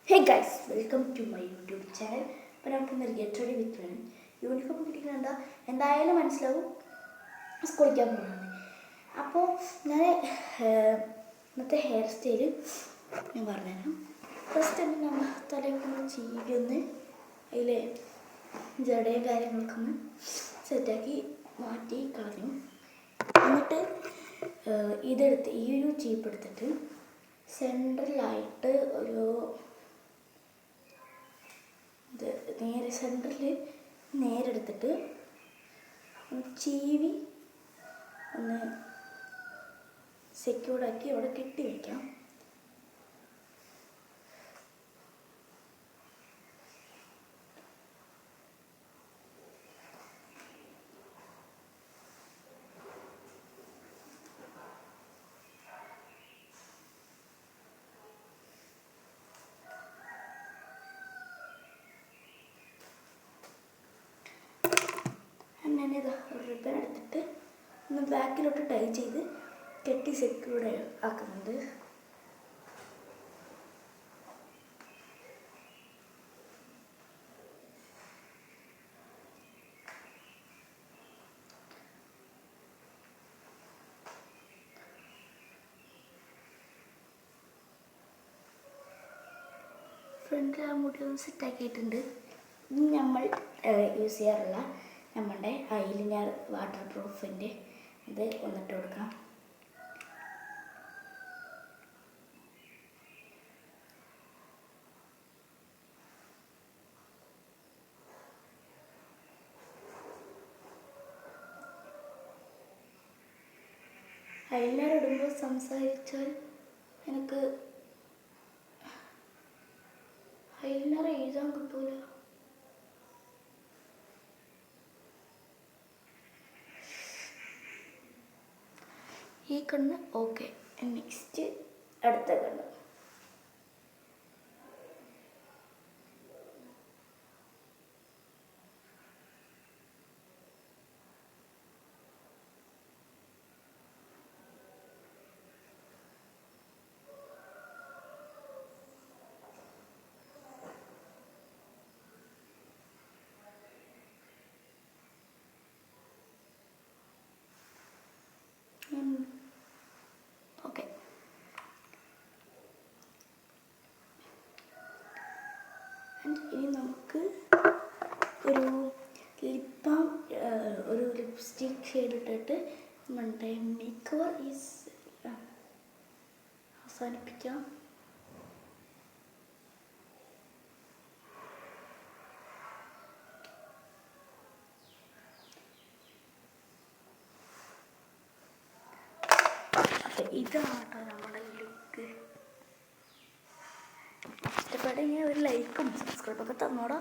Hey guys, welcome to my YouTube channel. അപ്പോൾ നമുക്കിന്ന് get ready with വേണം. Uniform കിട്ടിക്കുന്നത് എന്തായാലും മനസ്സിലാവും, സ്കൂളിക്കാൻ പോകുന്നത്. അപ്പോൾ ഞാൻ ഇന്നത്തെ ഹെയർ സ്റ്റൈല് ഞാൻ പറഞ്ഞുതരാം. ഫസ്റ്റ് തന്നെ നമ്മൾ തലയൊക്കെ ചീവി ഒന്ന് അതിൽ ജടയും കാര്യങ്ങളൊക്കെ ഒന്ന് സെറ്റാക്കി മാറ്റി കളഞ്ഞു. എന്നിട്ട് ഇതെടുത്ത് ഈ ഒരു ചീപ്പ് എടുത്തിട്ട് സെൻട്രലായിട്ട് ഒരു നേരെ സെൻറ്ററിൽ നേരെടുത്തിട്ട് ചീവി ഒന്ന് സെക്യൂർഡാക്കി അവിടെ കെട്ടി വയ്ക്കാം. ഞാനിത് റിബൺ എടുത്തിട്ട് ഒന്ന് ബാക്കിലോട്ട് ടൈ ചെയ്ത് കെട്ടി സെക്യൂർഡ് ആക്കുന്നുണ്ട്. ഫ്രണ്ടിൽ ആ മുടി ഒന്ന് സെറ്റാക്കിയിട്ടുണ്ട്. ഇനി നമ്മൾ യൂസ് ചെയ്യാറുള്ള നമ്മളുടെ ഐലൈനർ വാട്ടർ പ്രൂഫിൻ്റെ ഇത് ഒന്നിട്ട് കൊടുക്കാം. ഐലൈനർ ഇടുമ്പോൾ സംസാരിച്ചാൽ എനിക്ക് ഐലൈനർ എഴുതാൻ കിട്ടൂല. ഈ കണ്ണ് ഓക്കെ. നെക്സ്റ്റ് അടുത്ത കണ്ണ്. ഓക്കെ, ഇനി നമുക്ക് ഒരു ഒരു ലിപ്സ്റ്റിക് ഷെയ്ഡ് ഇട്ടിട്ട് നമ്മുടെ മേക്ക് ഓവർ അവസാനിപ്പിക്കാം. ഇതാണ് നമ്മുടെ ലുക്ക്. ഇഷ്ടപ്പെടുമെങ്കിൽ ഒരു ലൈക്കും സബ്സ്ക്രൈബൊക്കെ തന്നോടാ.